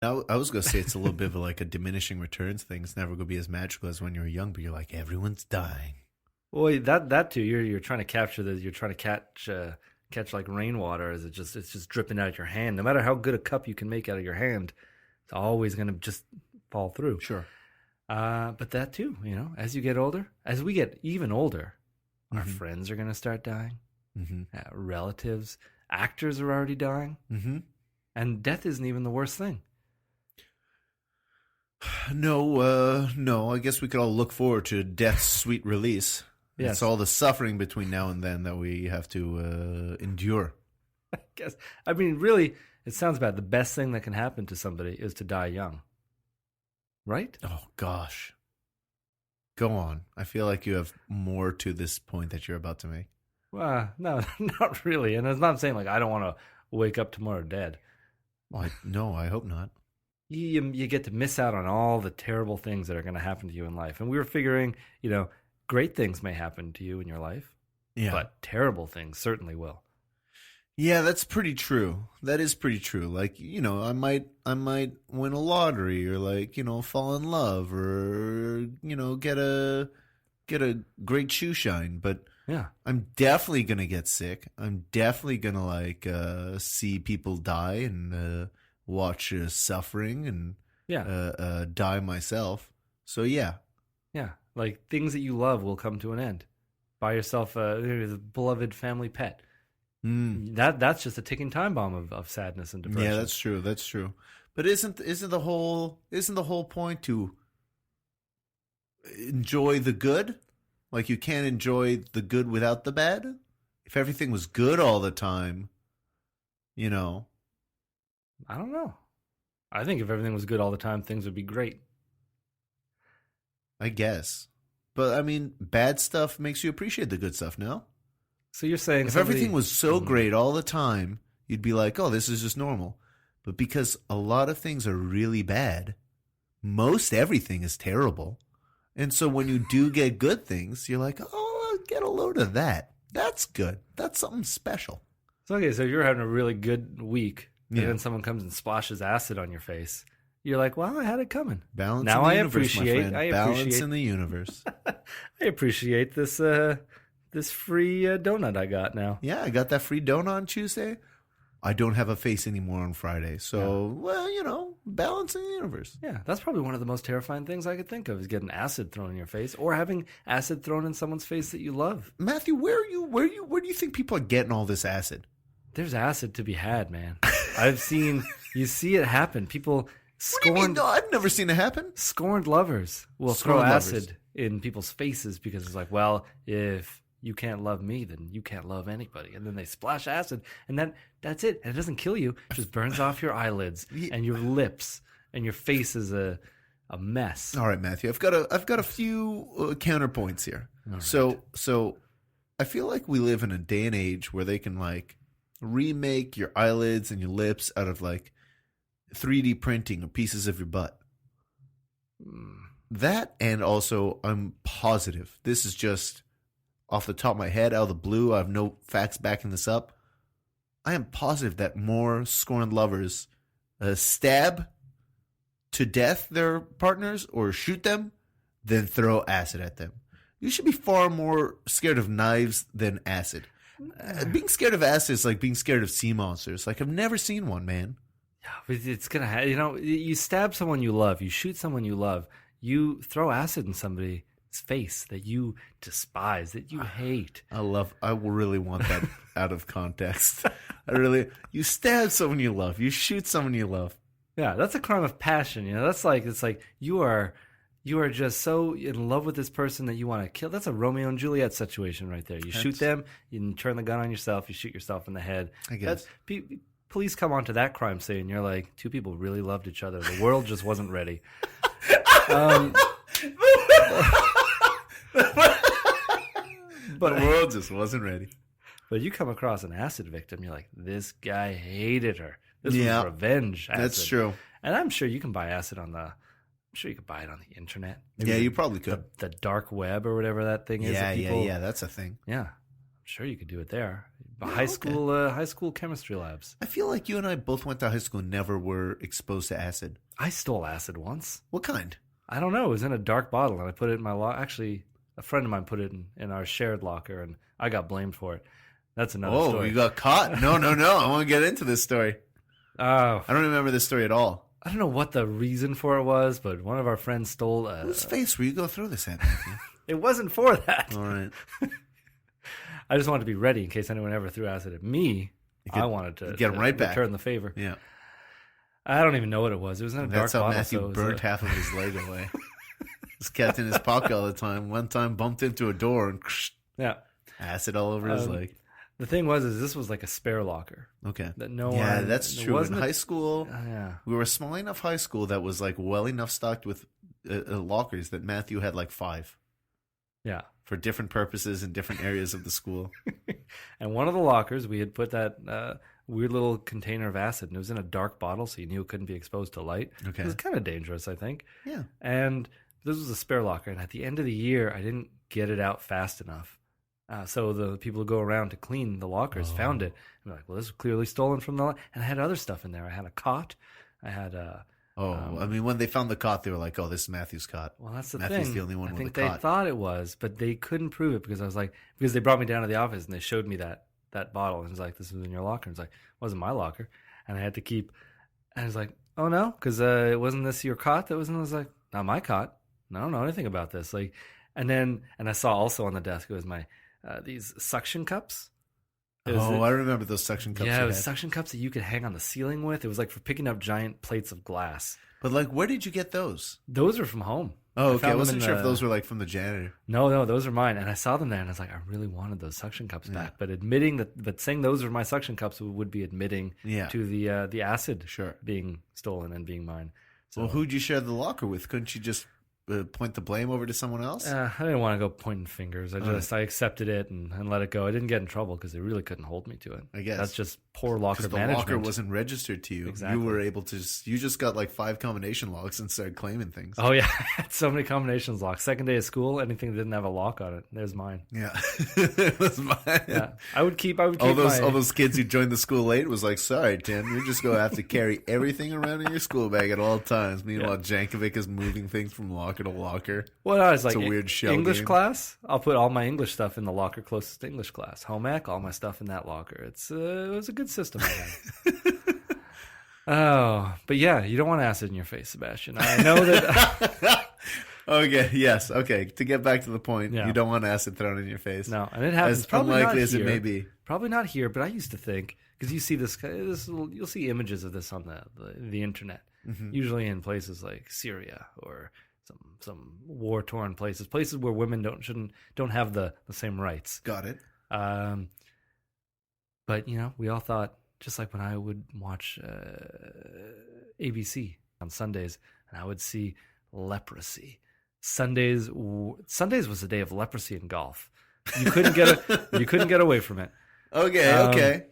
I was going to say it's a little bit of like a diminishing returns thing. It's never going to be as magical as when you're young, but you're like, everyone's dying. Well, that too. You're trying to capture the. You're trying to catch like rainwater as it's just dripping out of your hand. No matter how good a cup you can make out of your hand, it's always going to just fall through. Sure. But that too, as you get older, as we get even older, our friends are going to start dying. Relatives, actors are already dying. And death isn't even the worst thing. No. I guess we could all look forward to death's sweet release. Yes. It's all the suffering between now and then that we have to endure. I guess. I mean, really, it sounds bad. The best thing that can happen to somebody is to die young. Right? Oh, gosh. Go on. I feel like you have more to this point that you're about to make. Well, no, not really. And it's not saying like I don't want to wake up tomorrow dead. Well, no, I hope not. You get to miss out on all the terrible things that are going to happen to you in life. And we were figuring, great things may happen to you in your life, but terrible things certainly will. Yeah, that's pretty true. That is pretty true. Like, I might win a lottery or like, fall in love or, get a great shoe shine, but yeah, I'm definitely going to get sick. I'm definitely going to like see people die and watch suffering and die myself. So yeah. Yeah, like things that you love will come to an end. Buy yourself a beloved family pet. That's just a ticking time bomb of sadness and depression. Yeah, that's true. That's true. But isn't the whole point to enjoy the good? Like you can't enjoy the good without the bad? If everything was good all the time, I don't know. I think if everything was good all the time, things would be great. I guess. But I mean, bad stuff makes you appreciate the good stuff, no? So you're saying if everything was so great all the time, you'd be like, oh, this is just normal. But because a lot of things are really bad, most everything is terrible. And so when you do get good things, you're like, oh, I'll get a load of that. That's good. That's something special. So, okay, so you're having a really good week, and then someone comes and splashes acid on your face. You're like, well, I had it coming. Balance now in the I universe, appreciate, my friend. I Balance appreciate, in the universe. I appreciate this this free donut I got now. Yeah, I got that free donut on Tuesday. I don't have a face anymore on Friday. So, well, balance in the universe. Yeah, that's probably one of the most terrifying things I could think of is getting acid thrown in your face or having acid thrown in someone's face that you love. Matthew, where do you think people are getting all this acid? There's acid to be had, man. You see it happen. People What do you mean? No, I've never seen it happen. Scorned lovers will throw acid in people's faces because it's like, well, if you can't love me, then you can't love anybody. And then they splash acid, and that's it. And it doesn't kill you. It just burns off your eyelids and your lips, and your face is a mess. All right, Matthew, I've got a few counterpoints here. Right. So I feel like we live in a day and age where they can like remake your eyelids and your lips out of like 3D printing of pieces of your butt. That, and also I'm positive, this is just off the top of my head, out of the blue, I have no facts backing this up. I am positive that more scorned lovers stab to death their partners or shoot them than throw acid at them. You should be far more scared of knives than acid. Being scared of acid is like being scared of sea monsters. Like, I've never seen one, man. Yeah, it's going to you stab someone you love, you shoot someone you love, you throw acid in somebody's face that you despise, that you hate. I really want that out of context. You stab someone you love, you shoot someone you love. Yeah, that's a crime of passion. That's like, it's like you are just so in love with this person that you want to kill. That's a Romeo and Juliet situation right there. You shoot them, you turn the gun on yourself, you shoot yourself in the head. I guess. Police come onto that crime scene, you're like, two people really loved each other. The world just wasn't ready. But the world just wasn't ready. But you come across an acid victim, you're like, this guy hated her. This was revenge acid. That's true. And I'm sure you can buy acid I'm sure you could buy it on the internet. Maybe you probably could. The dark web or whatever that thing is. Yeah, that's a thing. Yeah. I'm sure, you could do it there. Yeah, High school chemistry labs. I feel like you and I both went to high school and never were exposed to acid. I stole acid once. What kind? I don't know. It was in a dark bottle, and I put it in my locker. Actually, a friend of mine put it in our shared locker, and I got blamed for it. That's another story. Oh, you got caught? No. I want to get into this story. Oh. I don't remember this story at all. I don't know what the reason for it was, but one of our friends stole... Whose face will you go through this at, Matthew? It wasn't for that. All right. I just wanted to be ready in case anyone ever threw acid at me. I wanted to get right back. Return the favor. Yeah. I don't even know what it was. It was in a dark bottle. That's how Matthew burnt half of his leg away. Just kept in his pocket all the time. One time bumped into a door and acid all over his leg. The thing was, this was like a spare locker. Okay. That no yeah, one, that's true. In high school, yeah. We were a small enough high school that was like well enough stocked with lockers that Matthew had like 5. Yeah. For different purposes in different areas of the school. And one of the lockers, we had put that weird little container of acid, and it was in a dark bottle, so you knew it couldn't be exposed to light. Okay. It was kind of dangerous, I think. Yeah. And this was a spare locker, and at the end of the year, I didn't get it out fast enough. So the people who go around to clean the lockers found it. And they're like, well, this was clearly stolen from the locker. And I had other stuff in there. I had a cot. I had a... I mean, when they found the cot, they were like, oh, this is Matthew's cot. Well, that's the Matthew's thing. the only one I with think a cot. they thought it was, but they couldn't prove it because they brought me down to the office and they showed me that bottle. And it was like, this was in your locker. And it's like, it wasn't my locker. And I had to keep... And I was like, oh, no? Because it wasn't this your cot that was in... I was like, not my cot. I don't know anything about this. Like, and I saw also on the desk, it was my... these suction cups. I remember those suction cups. Yeah, it was suction cups that you could hang on the ceiling with. It was like for picking up giant plates of glass. But like, where did you get those? Those were from home. Oh, okay. I wasn't sure if those were like from the janitor. No, those are mine. And I saw them there, and I was like, I really wanted those suction cups back. But saying those are my suction cups would be admitting to the acid being stolen and being mine. So, well, who'd you share the locker with? Couldn't you just point the blame over to someone else? I didn't want to go pointing fingers. I accepted it and let it go. I didn't get in trouble because they really couldn't hold me to it. I guess that's just poor locker management. The locker wasn't registered to you. Exactly. You were able to you just got like 5 combination locks and started claiming things. Oh yeah, I had so many combinations locks. Second day of school, anything that didn't have a lock on it, there's mine. Yeah, it was mine. Yeah, I would keep all those kids who joined the school late was like, sorry Tim, you're just gonna have to carry everything around in your school bag at all times. Meanwhile, Jankovic is moving things from locker to locker. Well, I was like, it's a weird shell English game. Class, I'll put all my English stuff in the locker closest to English class. Home ec, all my stuff in that locker. It was a good system I had. Oh, but yeah, you don't want acid in your face, Sebastian. I know that. Okay, yes, okay. To get back to the point, you don't want acid thrown in your face. No, and it happens. As probably unlikely not as here. it may be. Probably not here, but I used to think, because you see you'll see images of this on the internet, usually in places like Syria or some war-torn places where women don't have the same rights. Got it. But we all thought, just like when I would watch ABC on Sundays, and I would see leprosy. Sundays was the day of leprosy in golf. You couldn't get away from it. Okay.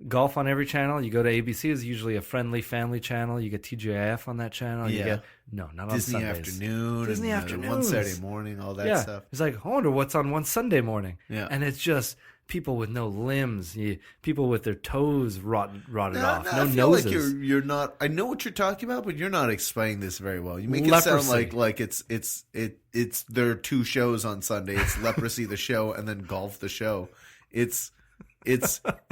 Golf on every channel. You go to ABC, is usually a friendly family channel. You get TGIF on that channel. You get not Disney on Sundays. Disney afternoon, one Saturday morning, all that stuff. It's like, I wonder what's on one Sunday morning. Yeah, and it's just people with no limbs, people with their toes rotted off, no I feel noses. Like you're not. I know what you're talking about, but you're not explaining this very well. You make it sound like it's there are 2 shows on Sunday. It's Leprosy the show and then Golf the show. It's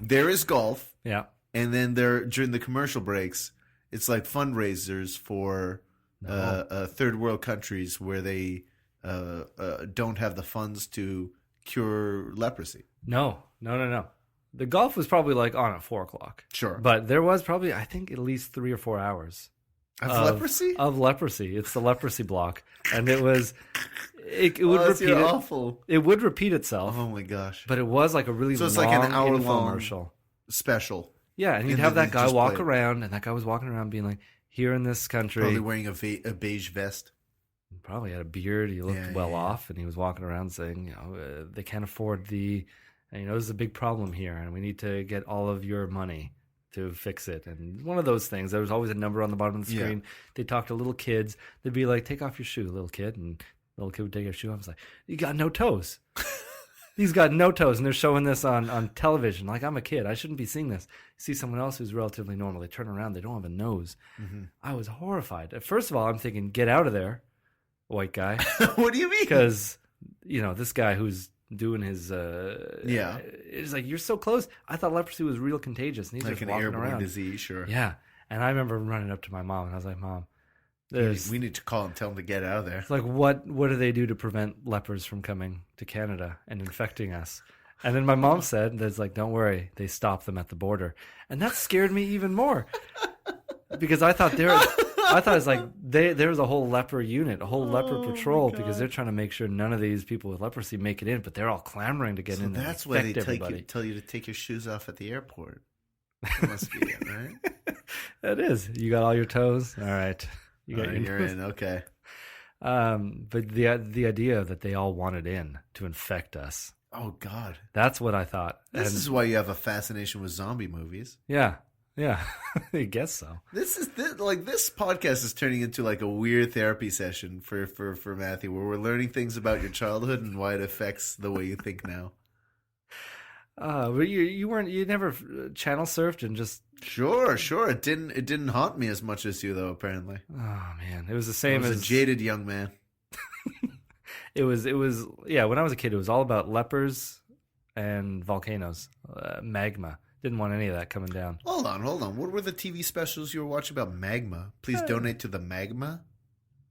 there is golf, and then during the commercial breaks, it's like fundraisers for third world countries where they don't have the funds to cure leprosy. No. The golf was probably like on at 4:00. Sure, but there was probably, I think, at least 3 or 4 hours of leprosy. Of leprosy, it's the leprosy block, and it was. It would repeat. Awful. It would repeat itself. Oh my gosh! But it was like a really it's long like an hour-long infomercial special. Yeah, and you'd have that guy walk around, and that guy was walking around being like, "Here in this country," probably wearing a beige vest. Probably had a beard. He looked off, and he was walking around saying, they can't afford this is a big problem here, and we need to get all of your money to fix it. And one of those things, there was always a number on the bottom of the screen. They talked to little kids. They'd be like, take off your shoe, little kid. And the little kid would take her shoe off. I was like, you got no toes. He's got no toes, and they're showing this on television. Like, I'm a kid. I shouldn't be seeing this. See someone else who's relatively normal. They turn around. They don't have a nose. Mm-hmm. I was horrified. First of all, I'm thinking, get out of there, white guy. What do you mean? Because, this guy who's doing his... It's like, you're so close. I thought leprosy was real contagious, and he's like just an walking airborne around. disease, sure. Yeah. And I remember running up to my mom, and I was like, Mom, we need to call and tell him to get out of there. It's like, what do they do to prevent lepers from coming to Canada and infecting us? And then my mom said, "That's like, don't worry, they stop them at the border." And that scared me even more because I thought it was like there was a whole leper unit, a whole leper patrol, because they're trying to make sure none of these people with leprosy make it in, but they're all clamoring to get in. That's why they tell you to take your shoes off at the airport. That must be it, right? That is. You got all your toes? All right. You're in, okay. But the idea that they all wanted in to infect us. Oh, God. That's what I thought. This is why you have a fascination with zombie movies. Yeah. I guess so. This podcast is turning into like a weird therapy session for Matthew, where we're learning things about your childhood and why it affects the way you think now. But you never channel surfed and just... Sure. It didn't haunt me as much as you, though, apparently. Oh, man. It was the same as... a jaded young man. It was, when I was a kid, it was all about lepers and volcanoes, magma. Didn't want any of that coming down. Hold on. What were the TV specials you were watching about magma? Please donate to the magma?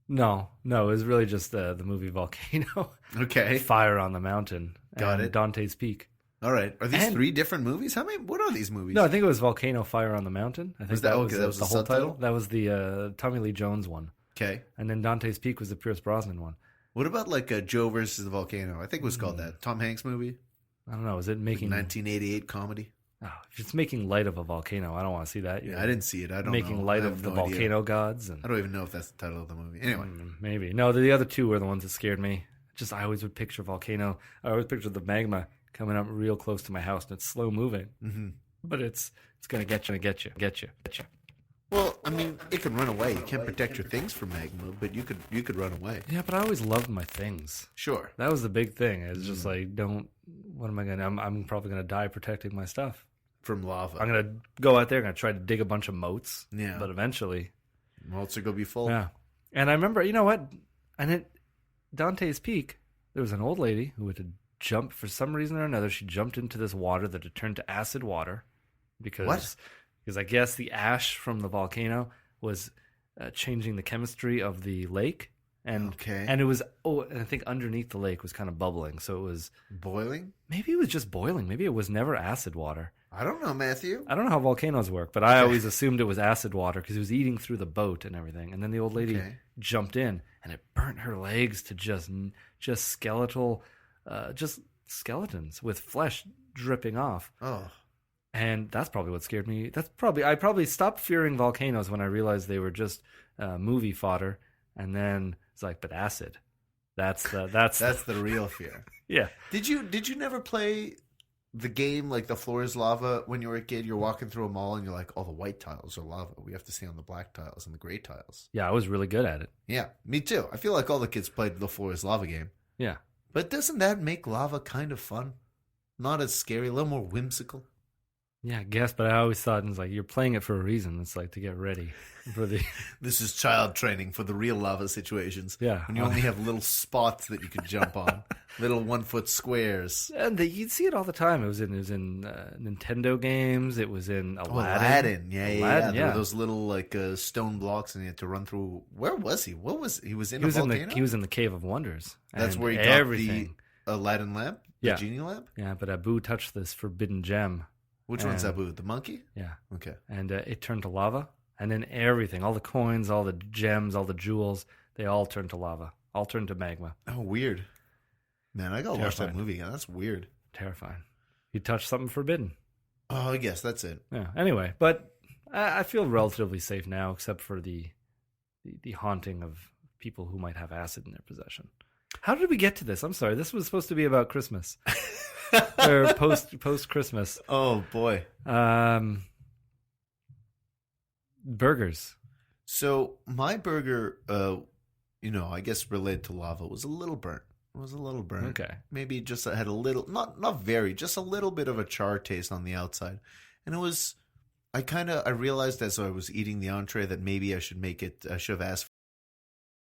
No, it was really just the movie Volcano. Okay. Fire on the Mountain. Got it. Dante's Peak. All right. Are these three different movies? What are these movies? No, I think it was Volcano, Fire on the Mountain. I think that was the whole title. That was the Tommy Lee Jones one. Okay. And then Dante's Peak was the Pierce Brosnan one. What about like Joe versus the Volcano? I think it was called that. Tom Hanks movie? I don't know. Is it making... Like 1988 comedy? Oh, if it's making light of a volcano, I don't want to see that. Yeah, I didn't see it. I don't know. Making light of the volcano gods. I don't even know if that's the title of the movie. Anyway. Maybe. No, the other two were the ones that scared me. I always would picture volcano. I always picture the magma coming up real close to my house, and it's slow moving. Mm-hmm. But it's going to get you. Well, I mean, it can run away. You can't protect your things from magma, but you could run away. Yeah, but I always loved my things. Sure. That was the big thing. It's just like, what am I going to... I'm probably going to die protecting my stuff. From lava. I'm going to go out there, I'm going to try to dig a bunch of moats. Yeah. But eventually... Moats are going to be full. Yeah. And I remember, you know what? And at Dante's Peak, there was an old lady who had to jump, for some reason or another, she jumped into this water that had turned to acid water. Because I guess the ash from the volcano was changing the chemistry of the lake. And it was, and I think underneath the lake was kind of bubbling. So it was... Boiling? Maybe it was just boiling. Maybe it was never acid water. I don't know, Matthew. I don't know how volcanoes work, but I always assumed it was acid water because it was eating through the boat and everything. And then the old lady jumped in, and it burnt her legs to just skeletal, just skeletons with flesh dripping off. Oh. And that's probably what scared me. I probably stopped fearing volcanoes when I realized they were just movie fodder. And then it's like, but acid. That's the real fear. Yeah. Did you never play the game like the floor is lava when you were a kid? You're walking through a mall and you're like, all the white tiles are lava. We have to stay on the black tiles and the gray tiles. Yeah, I was really good at it. Yeah, me too. I feel like all the kids played the floor is lava game. Yeah. But doesn't that make lava kind of fun? Not as scary, a little more whimsical. Yeah, I guess, but I always thought it's like you're playing it for a reason. It's like to get ready for the... This is child training for the real lava situations. Yeah. When you only have little spots that you could jump on. Little 1-foot squares. And you'd see it all the time. It was in Nintendo games. It was in Aladdin. Aladdin. Yeah. There were those little like stone blocks and you had to run through. Where was he? He was in a volcano? He was in the Cave of Wonders. That's where he got everything. The Aladdin lamp? The genie lamp? Yeah, but Abu touched this forbidden gem. Which one's Abu? The monkey? Yeah. Okay. And it turned to lava. And then everything, all the coins, all the gems, all the jewels, they all turned to lava. All turned to magma. Oh, weird. Man, I gotta watch that movie again. That's weird. Terrifying. You touched something forbidden. Oh, I guess that's it. Yeah. Anyway, but I feel relatively safe now, except for the haunting of people who might have acid in their possession. How did we get to this? I'm sorry. This was supposed to be about Christmas. Or post Christmas. Oh boy. Burgers. So my burger, I guess related to lava, was a little burnt. It was a little burnt. Okay. Maybe just had a little, not very, just a little bit of a char taste on the outside. And it was, I realized as I was eating the entree that maybe I should have asked